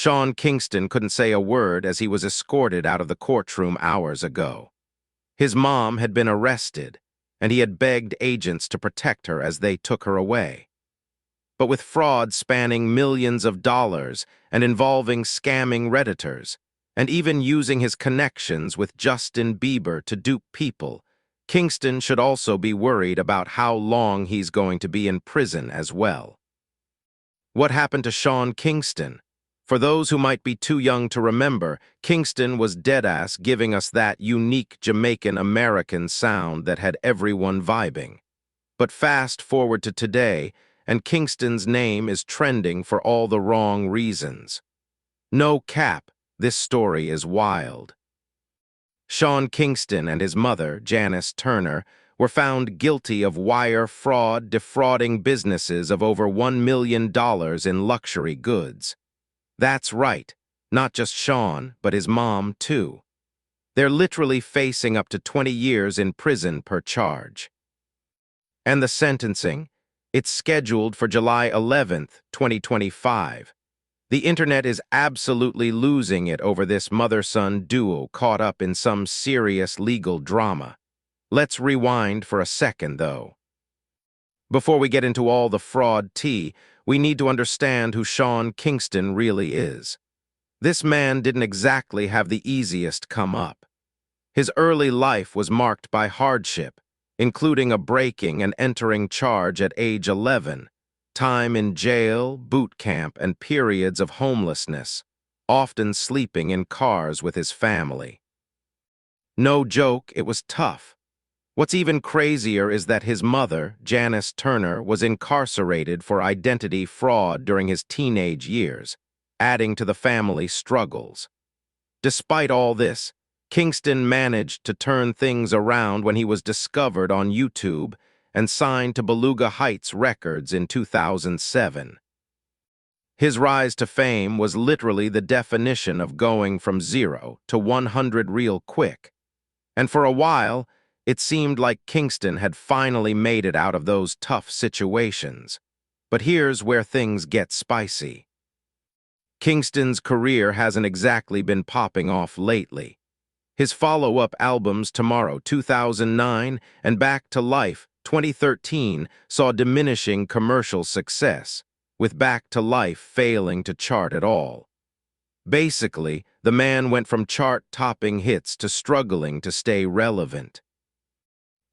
Sean Kingston couldn't say a word as he was escorted out of the courtroom hours ago. His mom had been arrested, and he had begged agents to protect her as they took her away. But with fraud spanning millions of dollars and involving scamming Redditors, and even using his connections with Justin Bieber to dupe people, Kingston should also be worried about how long he's going to be in prison as well. What happened to Sean Kingston? For those who might be too young to remember, Kingston was deadass giving us that unique Jamaican-American sound that had everyone vibing. But fast forward to today, and Kingston's name is trending for all the wrong reasons. No cap, this story is wild. Sean Kingston and his mother, Janice Turner, were found guilty of wire fraud, defrauding businesses of over $1 million in luxury goods. That's right, not just Sean, but his mom, too. They're literally facing up to 20 years in prison per charge. And the sentencing? It's scheduled for July 11th, 2025. The internet is absolutely losing it over this mother-son duo caught up in some serious legal drama. Let's rewind for a second, though. Before we get into all the fraud tea, we need to understand who Sean Kingston really is. This man didn't exactly have the easiest come up. His early life was marked by hardship, including a breaking and entering charge at age 11, time in jail, boot camp, and periods of homelessness, often sleeping in cars with his family. No joke, it was tough. What's even crazier is that his mother, Janice Turner, was incarcerated for identity fraud during his teenage years, adding to the family's struggles. Despite all this, Kingston managed to turn things around when he was discovered on YouTube and signed to Beluga Heights Records in 2007. His rise to fame was literally the definition of going from 0 to 100 real quick. And for a while, it seemed like Kingston had finally made it out of those tough situations. But here's where things get spicy. Kingston's career hasn't exactly been popping off lately. His follow-up albums Tomorrow 2009 and Back to Life 2013 saw diminishing commercial success, with Back to Life failing to chart at all. Basically, the man went from chart-topping hits to struggling to stay relevant.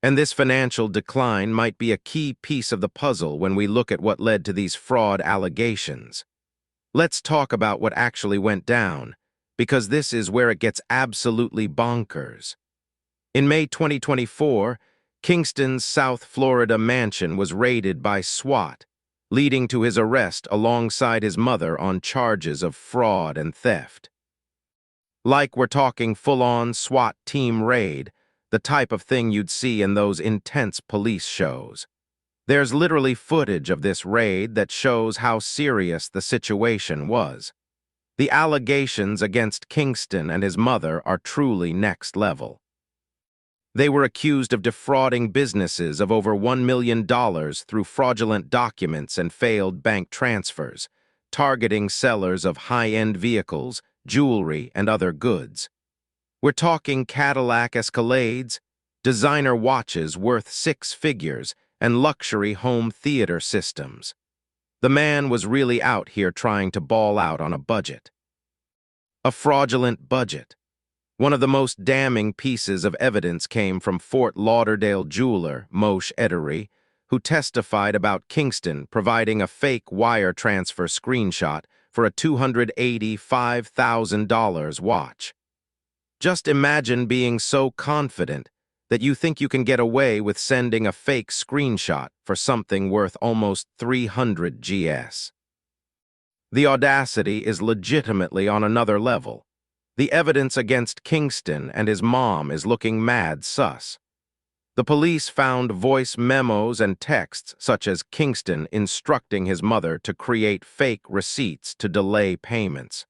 And this financial decline might be a key piece of the puzzle when we look at what led to these fraud allegations. Let's talk about what actually went down, because this is where it gets absolutely bonkers. In May 2024, Kingston's South Florida mansion was raided by SWAT, leading to his arrest alongside his mother on charges of fraud and theft. Like we're talking full-on SWAT team raid, the type of thing you'd see in those intense police shows. There's literally footage of this raid that shows how serious the situation was. The allegations against Kingston and his mother are truly next level. They were accused of defrauding businesses of over $1 million through fraudulent documents and failed bank transfers, targeting sellers of high-end vehicles, jewelry, and other goods. We're talking Cadillac Escalades, designer watches worth 6 figures, and luxury home theater systems. The man was really out here trying to ball out on a budget. A fraudulent budget. One of the most damning pieces of evidence came from Fort Lauderdale jeweler Moshe Ederi, who testified about Kingston providing a fake wire transfer screenshot for a $285,000 watch. Just imagine being so confident that you think you can get away with sending a fake screenshot for something worth almost 300 GS. The audacity is legitimately on another level. The evidence against Kingston and his mom is looking mad sus. The police found voice memos and texts such as Kingston instructing his mother to create fake receipts to delay payments.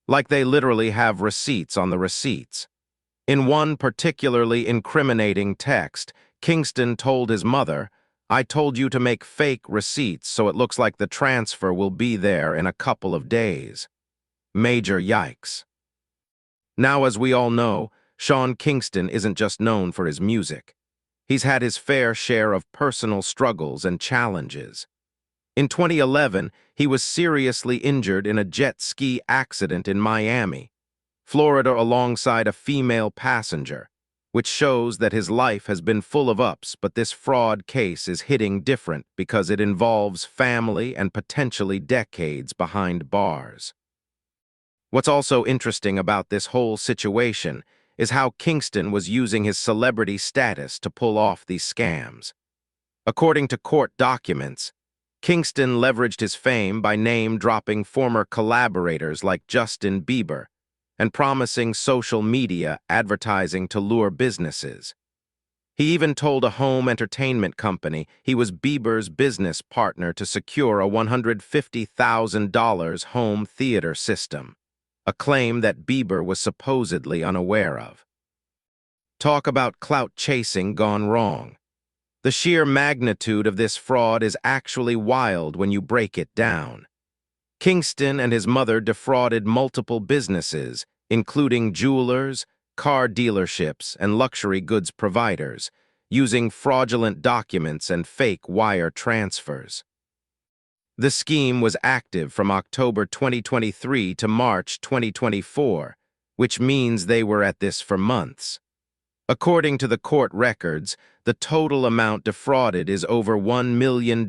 Like they literally have receipts on the receipts. In one particularly incriminating text, Kingston told his mother, "I told you to make fake receipts so it looks like the transfer will be there in a couple of days." Major yikes. Now, as we all know, Sean Kingston isn't just known for his music. He's had his fair share of personal struggles and challenges. In 2011, he was seriously injured in a jet ski accident in Miami, Florida, alongside a female passenger, which shows that his life has been full of ups, but this fraud case is hitting different because it involves family and potentially decades behind bars. What's also interesting about this whole situation is how Kingston was using his celebrity status to pull off these scams. According to court documents, Kingston leveraged his fame by name-dropping former collaborators like Justin Bieber and promising social media advertising to lure businesses. He even told a home entertainment company he was Bieber's business partner to secure a $150,000 home theater system, a claim that Bieber was supposedly unaware of. Talk about clout chasing gone wrong. The sheer magnitude of this fraud is actually wild when you break it down. Kingston and his mother defrauded multiple businesses, including jewelers, car dealerships, and luxury goods providers, using fraudulent documents and fake wire transfers. The scheme was active from October 2023 to March 2024, which means they were at this for months. According to the court records, the total amount defrauded is over $1 million.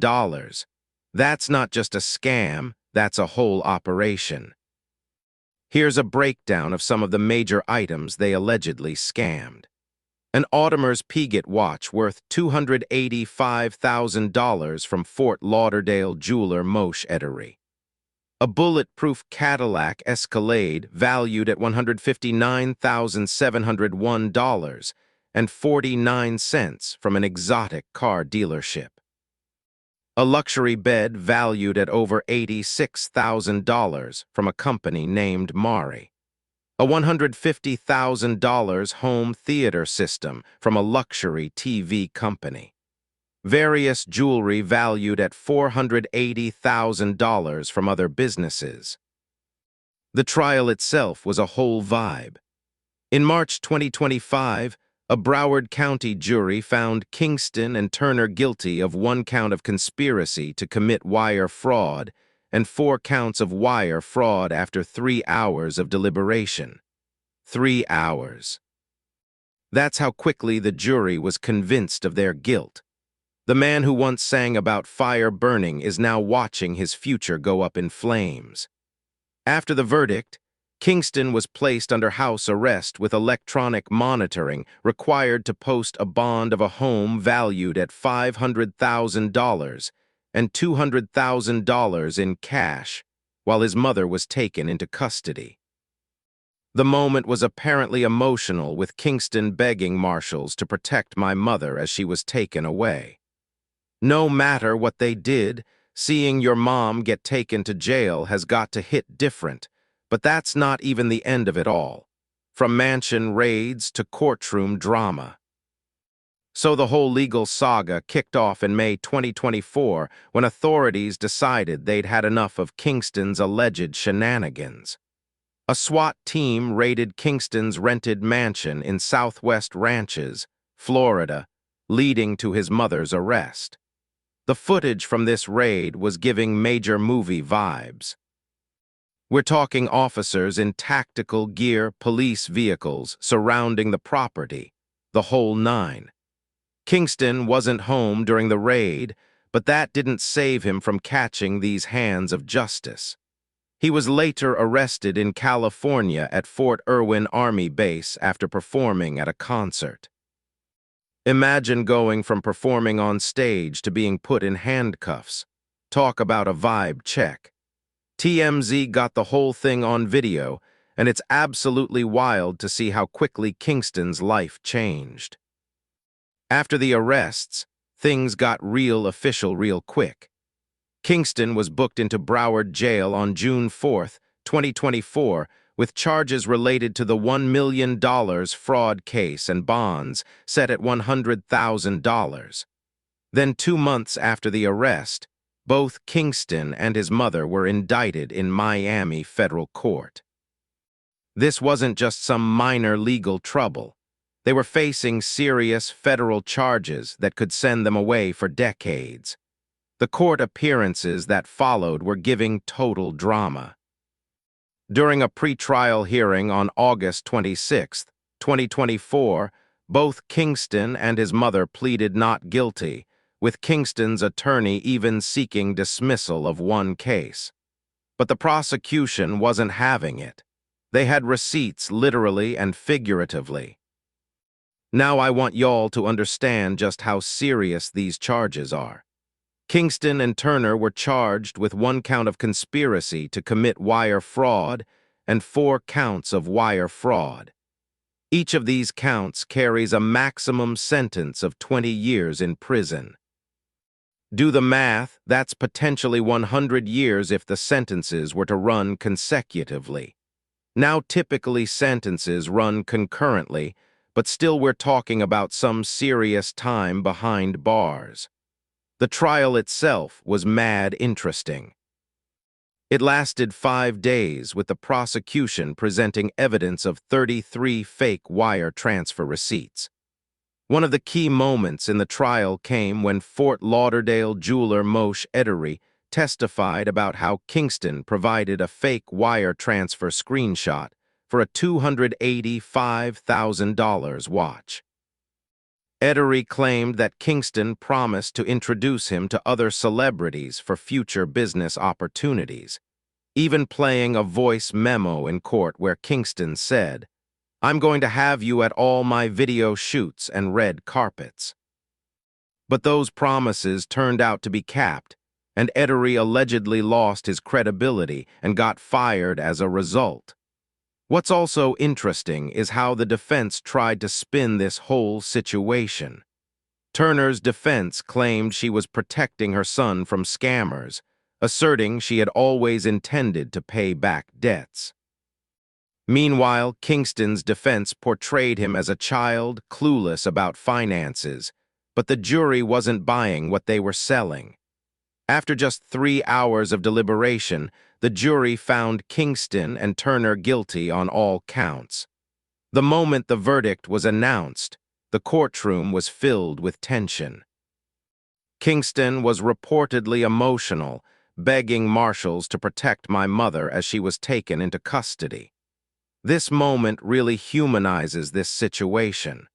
That's not just a scam, that's a whole operation. Here's a breakdown of some of the major items they allegedly scammed. An Audemars Piguet watch worth $285,000 from Fort Lauderdale jeweler Moshe Ederi. A bulletproof Cadillac Escalade valued at $159,701.49 from an exotic car dealership. A luxury bed valued at over $86,000 from a company named Mari. A $150,000 home theater system from a luxury TV company. Various jewelry valued at $480,000 from other businesses. The trial itself was a whole vibe. In March 2025, a Broward County jury found Kingston and Turner guilty of 1 count of conspiracy to commit wire fraud and 4 counts of wire fraud after 3 hours of deliberation. 3 hours. That's how quickly the jury was convinced of their guilt. The man who once sang about fire burning is now watching his future go up in flames. After the verdict, Kingston was placed under house arrest with electronic monitoring required to post a bond of a home valued at $500,000 and $200,000 in cash, while his mother was taken into custody. The moment was apparently emotional, with Kingston begging marshals to protect my mother as she was taken away. No matter what they did, seeing your mom get taken to jail has got to hit different, but that's not even the end of it all. From mansion raids to courtroom drama. So the whole legal saga kicked off in May 2024 when authorities decided they'd had enough of Kingston's alleged shenanigans. A SWAT team raided Kingston's rented mansion in Southwest Ranches, Florida, leading to his mother's arrest. The footage from this raid was giving major movie vibes. We're talking officers in tactical gear, police vehicles surrounding the property, the whole nine. Kingston wasn't home during the raid, but that didn't save him from catching these hands of justice. He was later arrested in California at Fort Irwin Army Base after performing at a concert. Imagine going from performing on stage to being put in handcuffs. Talk about a vibe check. TMZ got the whole thing on video, and it's absolutely wild to see how quickly Kingston's life changed. After the arrests, things got real official real quick. Kingston was booked into Broward Jail on June 4, 2024, with charges related to the $1 million fraud case and bonds set at $100,000. Then 2 months after the arrest, Both Kingston and his mother were indicted in Miami federal court. This wasn't just some minor legal trouble. They were facing serious federal charges that could send them away for decades. The court appearances that followed were giving total drama. During a pretrial hearing on August 26, 2024, both Kingston and his mother pleaded not guilty, with Kingston's attorney even seeking dismissal of one case. But the prosecution wasn't having it. They had receipts literally and figuratively. Now I want y'all to understand just how serious these charges are. Kingston and Turner were charged with 1 count of conspiracy to commit wire fraud and 4 counts of wire fraud. Each of these counts carries a maximum sentence of 20 years in prison. Do the math, that's potentially 100 years if the sentences were to run consecutively. Now typically sentences run concurrently, but still we're talking about some serious time behind bars. The trial itself was mad interesting. It lasted 5 days, with the prosecution presenting evidence of 33 fake wire transfer receipts. One of the key moments in the trial came when Fort Lauderdale jeweler Moshe Ederi testified about how Kingston provided a fake wire transfer screenshot for a $285,000 watch. Ederi claimed that Kingston promised to introduce him to other celebrities for future business opportunities, even playing a voice memo in court where Kingston said, "I'm going to have you at all my video shoots and red carpets." But those promises turned out to be capped, and Ederi allegedly lost his credibility and got fired as a result. What's also interesting is how the defense tried to spin this whole situation. Turner's defense claimed she was protecting her son from scammers, asserting she had always intended to pay back debts. Meanwhile, Kingston's defense portrayed him as a child clueless about finances, but the jury wasn't buying what they were selling. After just 3 hours of deliberation, the jury found Kingston and Turner guilty on all counts. The moment the verdict was announced, the courtroom was filled with tension. Kingston was reportedly emotional, begging marshals to protect my mother as she was taken into custody. This moment really humanizes this situation.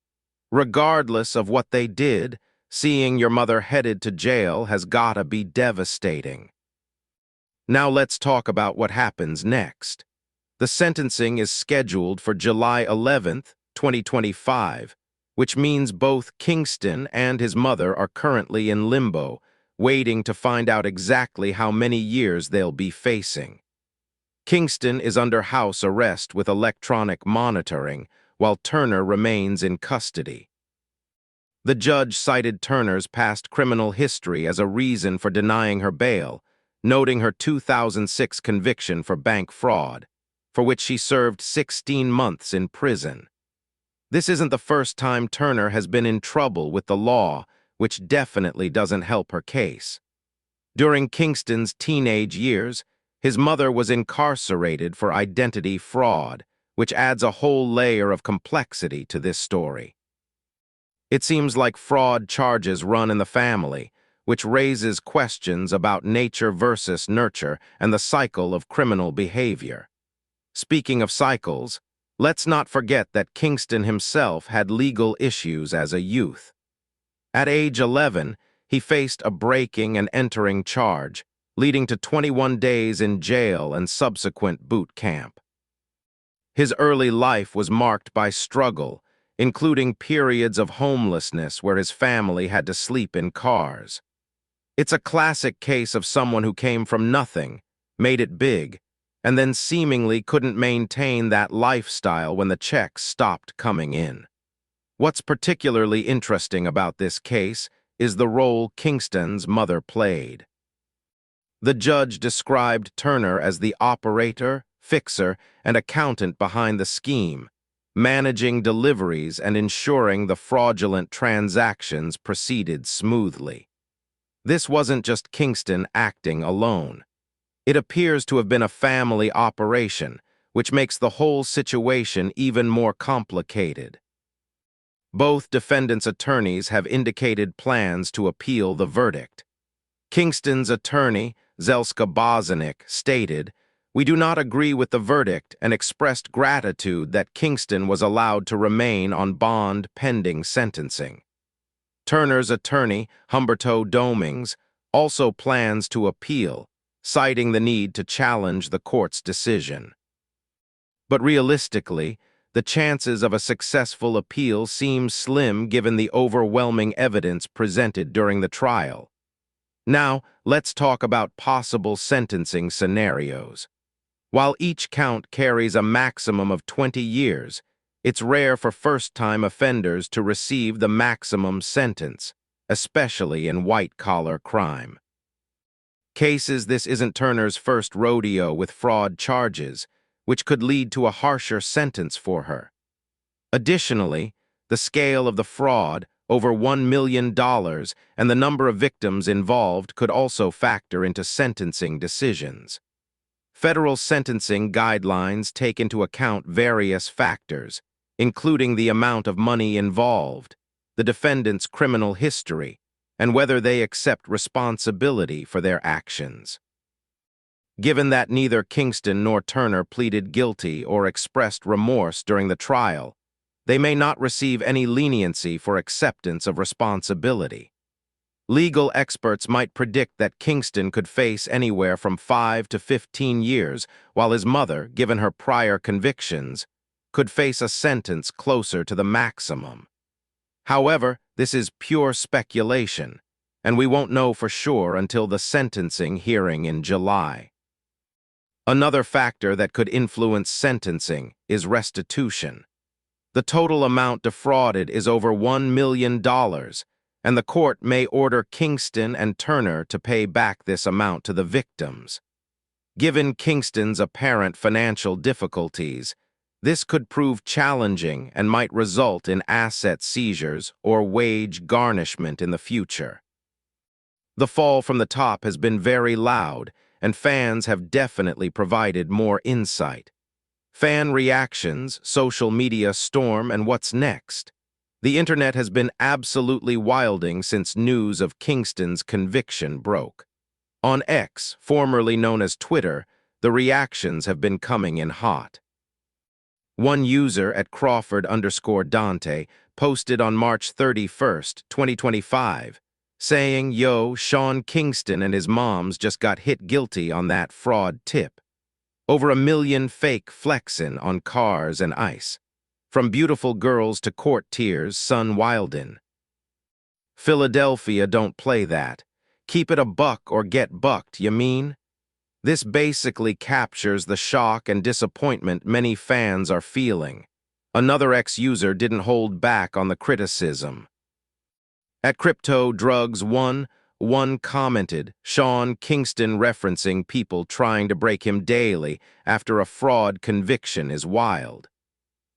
Regardless of what they did, seeing your mother headed to jail has gotta be devastating. Now let's talk about what happens next. The sentencing is scheduled for July 11th, 2025, which means both Kingston and his mother are currently in limbo, waiting to find out exactly how many years they'll be facing. Kingston is under house arrest with electronic monitoring, while Turner remains in custody. The judge cited Turner's past criminal history as a reason for denying her bail, noting her 2006 conviction for bank fraud, for which she served 16 months in prison. This isn't the first time Turner has been in trouble with the law, which definitely doesn't help her case. During Kingston's teenage years, his mother was incarcerated for identity fraud, which adds a whole layer of complexity to this story. It seems like fraud charges run in the family, which raises questions about nature versus nurture and the cycle of criminal behavior. Speaking of cycles, let's not forget that Kingston himself had legal issues as a youth. At age 11, he faced a breaking and entering charge, leading to 21 days in jail and subsequent boot camp. His early life was marked by struggle, including periods of homelessness where his family had to sleep in cars. It's a classic case of someone who came from nothing, made it big, and then seemingly couldn't maintain that lifestyle when the checks stopped coming in. What's particularly interesting about this case is the role Kingston's mother played. The judge described Turner as the operator, fixer, and accountant behind the scheme, managing deliveries and ensuring the fraudulent transactions proceeded smoothly. This wasn't just Kingston acting alone. It appears to have been a family operation, which makes the whole situation even more complicated. Both defendants' attorneys have indicated plans to appeal the verdict. Kingston's attorney, Zelska Bozanik, stated, "We do not agree with the verdict and expressed gratitude that Kingston was allowed to remain on bond pending sentencing." Turner's attorney, Humberto Domings, also plans to appeal, citing the need to challenge the court's decision. But realistically, the chances of a successful appeal seem slim given the overwhelming evidence presented during the trial. Now, let's talk about possible sentencing scenarios. While each count carries a maximum of 20 years, it's rare for first-time offenders to receive the maximum sentence, especially in white-collar crime. This isn't Turner's first rodeo with fraud charges, which could lead to a harsher sentence for her. Additionally, the scale of the fraud, over $1 million, and the number of victims involved could also factor into sentencing decisions. Federal sentencing guidelines take into account various factors, including the amount of money involved, the defendant's criminal history, and whether they accept responsibility for their actions. Given that neither Kingston nor Turner pleaded guilty or expressed remorse during the trial, they may not receive any leniency for acceptance of responsibility. Legal experts might predict that Kingston could face anywhere from 5 to 15 years, while his mother, given her prior convictions, could face a sentence closer to the maximum. However, this is pure speculation, and we won't know for sure until the sentencing hearing in July. Another factor that could influence sentencing is restitution. The total amount defrauded is over $1 million, and the court may order Kingston and Turner to pay back this amount to the victims. Given Kingston's apparent financial difficulties, this could prove challenging and might result in asset seizures or wage garnishment in the future. The fall from the top has been very loud, and fans have definitely provided more insight. Fan reactions, social media storm, and what's next? The internet has been absolutely wilding since news of Kingston's conviction broke. On X, formerly known as Twitter, the reactions have been coming in hot. One user at Crawford_Dante posted on March 31st, 2025, saying, "Yo, Sean Kingston and his moms just got hit guilty on that fraud tip. Over 1 million fake flexin' on cars and ice. From beautiful girls to court tears, son Wilden. Philadelphia don't play that. Keep it a buck or get bucked, you mean?" This basically captures the shock and disappointment many fans are feeling. Another ex-user didn't hold back on the criticism. At Crypto Drugs 1 commented, "Sean Kingston referencing people trying to break him daily after a fraud conviction is wild.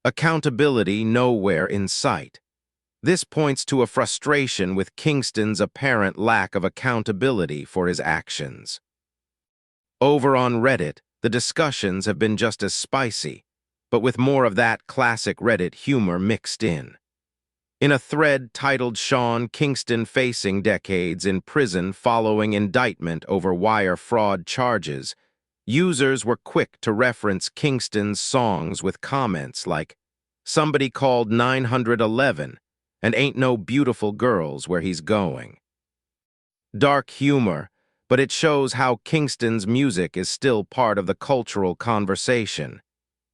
Accountability nowhere in sight." This points to a frustration with Kingston's apparent lack of accountability for his actions. Over on Reddit, the discussions have been just as spicy, but with more of that classic Reddit humor mixed in. In a thread titled "Sean Kingston Facing Decades in Prison Following Indictment Over Wire Fraud Charges," users were quick to reference Kingston's songs with comments like, "Somebody called 911, and ain't no beautiful girls where he's going." Dark humor, but it shows how Kingston's music is still part of the cultural conversation,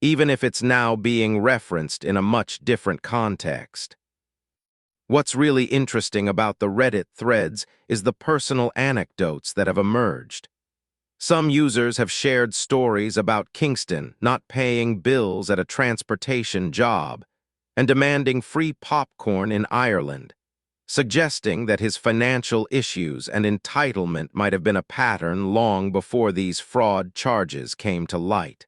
even if it's now being referenced in a much different context. What's really interesting about the Reddit threads is the personal anecdotes that have emerged. Some users have shared stories about Kingston not paying bills at a transportation job and demanding free popcorn in Ireland, suggesting that his financial issues and entitlement might have been a pattern long before these fraud charges came to light.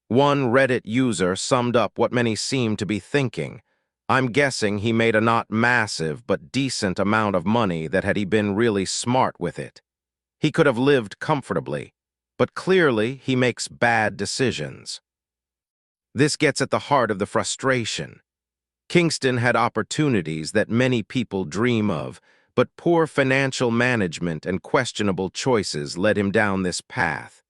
One Reddit user summed up what many seem to be thinking: I'm guessing he made a not massive but decent amount of money that had he been really smart with it. He could have lived comfortably, but clearly he makes bad decisions. This gets at the heart of the frustration. Kingston had opportunities that many people dream of, but poor financial management and questionable choices led him down this path.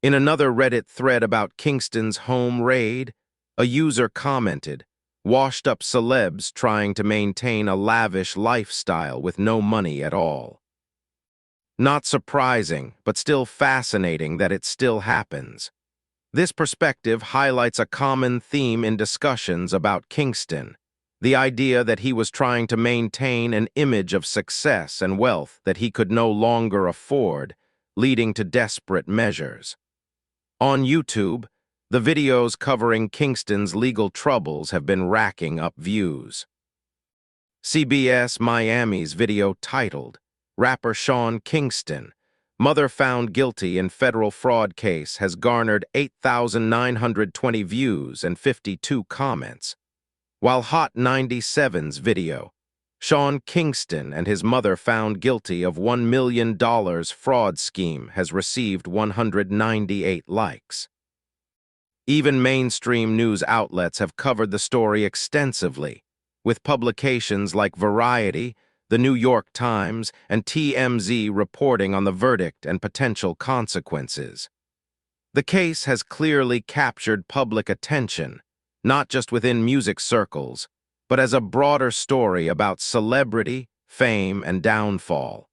In another Reddit thread about Kingston's home raid, a user commented, "Washed-up celebs trying to maintain a lavish lifestyle with no money at all." Not surprising, but still fascinating that it still happens. This perspective highlights a common theme in discussions about Kingston, the idea that he was trying to maintain an image of success and wealth that he could no longer afford, leading to desperate measures. On YouTube, the videos covering Kingston's legal troubles have been racking up views. CBS Miami's video titled, "Rapper Sean Kingston, Mother Found Guilty in Federal Fraud Case" has garnered 8,920 views and 52 comments, while Hot 97's video, "Sean Kingston and His Mother Found Guilty of $1 Million Fraud Scheme," has received 198 likes. Even mainstream news outlets have covered the story extensively, with publications like Variety, The New York Times, and TMZ reporting on the verdict and potential consequences. The case has clearly captured public attention, not just within music circles, but as a broader story about celebrity, fame, and downfall.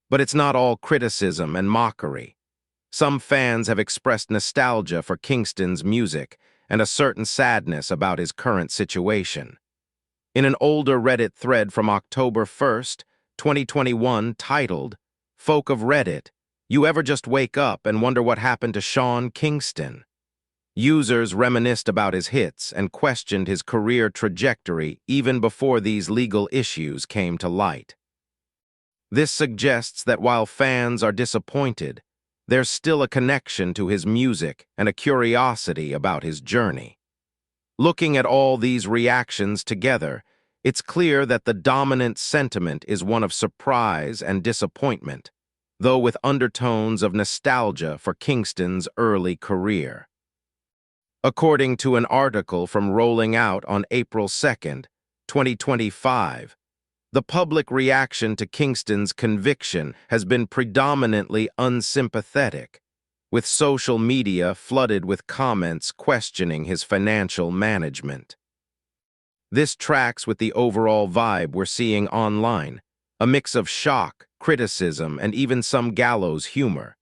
But it's not all criticism and mockery. Some fans have expressed nostalgia for Kingston's music and a certain sadness about his current situation. In an older Reddit thread from October 1st, 2021 titled, "Folk of Reddit, You Ever Just Wake Up and Wonder What Happened to Sean Kingston?" Users reminisced about his hits and questioned his career trajectory even before these legal issues came to light. This suggests that while fans are disappointed, there's still a connection to his music and a curiosity about his journey. Looking at all these reactions together, it's clear that the dominant sentiment is one of surprise and disappointment, though with undertones of nostalgia for Kingston's early career. According to an article from Rolling Out on April 2nd, 2025, the public reaction to Kingston's conviction has been predominantly unsympathetic, with social media flooded with comments questioning his financial management. This tracks with the overall vibe we're seeing online, a mix of shock, criticism, and even some gallows humor.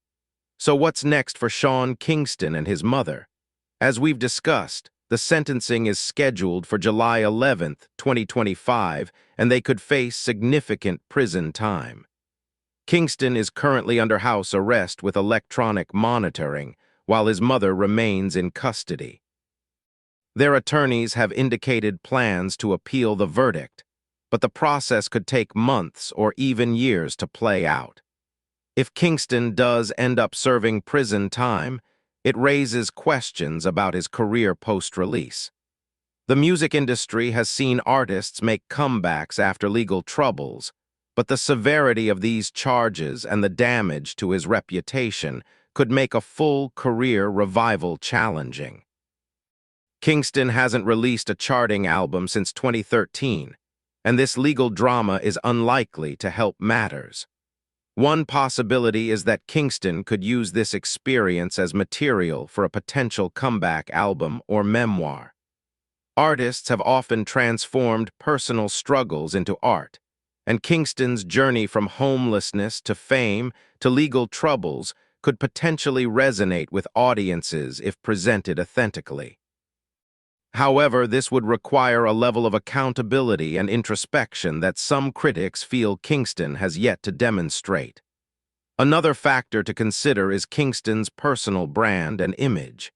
So what's next for Sean Kingston and his mother? As we've discussed, the sentencing is scheduled for July 11th, 2025, and they could face significant prison time. Kingston is currently under house arrest with electronic monitoring, while his mother remains in custody. Their attorneys have indicated plans to appeal the verdict, but the process could take months or even years to play out. If Kingston does end up serving prison time, it raises questions about his career post-release. The music industry has seen artists make comebacks after legal troubles, but the severity of these charges and the damage to his reputation could make a full career revival challenging. Kingston hasn't released a charting album since 2013, and this legal drama is unlikely to help matters. One possibility is that Kingston could use this experience as material for a potential comeback album or memoir. Artists have often transformed personal struggles into art, and Kingston's journey from homelessness to fame to legal troubles could potentially resonate with audiences if presented authentically. However, this would require a level of accountability and introspection that some critics feel Kingston has yet to demonstrate. Another factor to consider is Kingston's personal brand and image.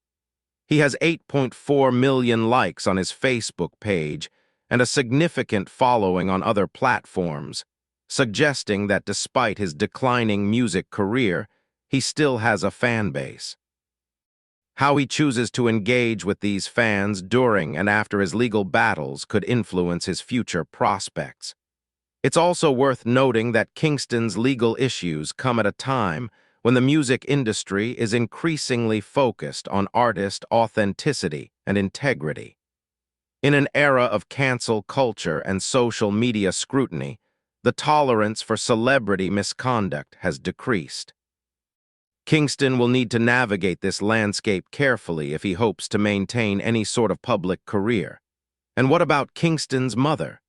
He has 8.4 million likes on his Facebook page and a significant following on other platforms, suggesting that despite his declining music career, he still has a fan base. How he chooses to engage with these fans during and after his legal battles could influence his future prospects. It's also worth noting that Kingston's legal issues come at a time when the music industry is increasingly focused on artist authenticity and integrity. In an era of cancel culture and social media scrutiny, the tolerance for celebrity misconduct has decreased. Kingston will need to navigate this landscape carefully if he hopes to maintain any sort of public career. And what about Kingston's mother?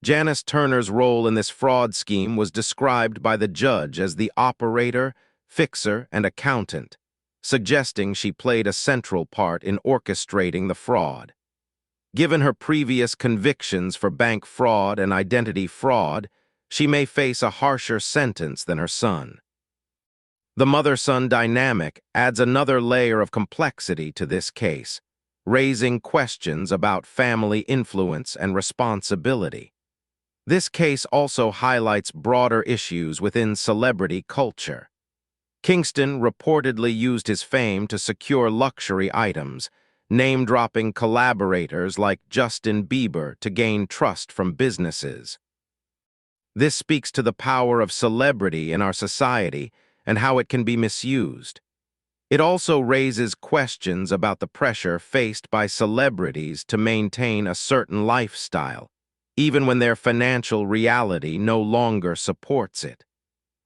Janice Turner's role in this fraud scheme was described by the judge as the operator, fixer, and accountant, suggesting she played a central part in orchestrating the fraud. Given her previous convictions for bank fraud and identity fraud, she may face a harsher sentence than her son. The mother-son dynamic adds another layer of complexity to this case, raising questions about family influence and responsibility. This case also highlights broader issues within celebrity culture. Kingston reportedly used his fame to secure luxury items, name-dropping collaborators like Justin Bieber to gain trust from businesses. This speaks to the power of celebrity in our society and how it can be misused. It also raises questions about the pressure faced by celebrities to maintain a certain lifestyle, even when their financial reality no longer supports it.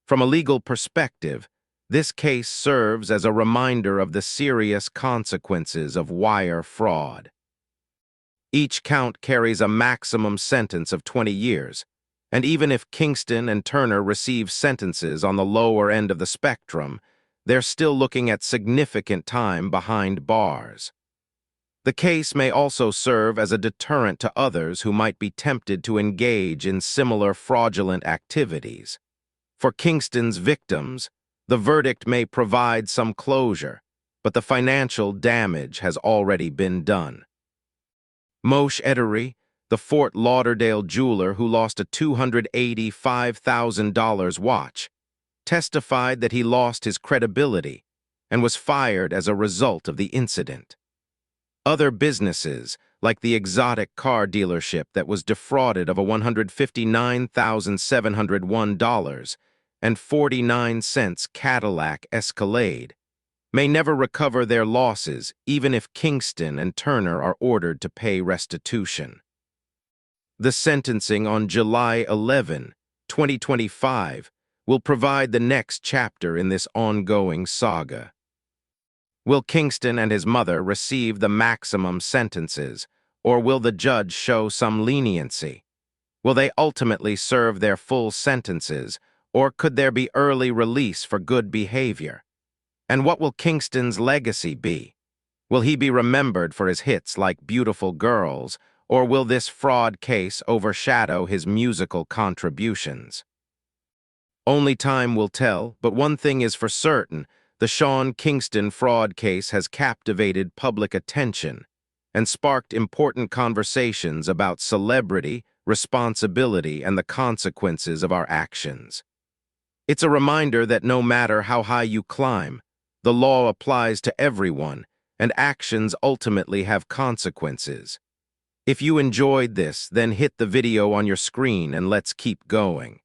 From a legal perspective, this case serves as a reminder of the serious consequences of wire fraud. Each count carries a maximum sentence of 20 years, and even if Kingston and Turner receive sentences on the lower end of the spectrum, they're still looking at significant time behind bars. The case may also serve as a deterrent to others who might be tempted to engage in similar fraudulent activities. For Kingston's victims, the verdict may provide some closure, but the financial damage has already been done. Moshe Ederi, the Fort Lauderdale jeweler who lost a $285,000 watch, testified that he lost his credibility and was fired as a result of the incident. Other businesses, like the exotic car dealership that was defrauded of a $159,701.49 Cadillac Escalade, may never recover their losses even if Kingston and Turner are ordered to pay restitution. The sentencing on July 11, 2025, will provide the next chapter in this ongoing saga. Will Kingston and his mother receive the maximum sentences, or will the judge show some leniency? Will they ultimately serve their full sentences, or could there be early release for good behavior? And what will Kingston's legacy be? Will he be remembered for his hits like Beautiful Girls, or will this fraud case overshadow his musical contributions? Only time will tell, but one thing is for certain: the Sean Kingston fraud case has captivated public attention and sparked important conversations about celebrity, responsibility, and the consequences of our actions. It's a reminder that no matter how high you climb, the law applies to everyone, and actions ultimately have consequences. If you enjoyed this, then hit the video on your screen and let's keep going.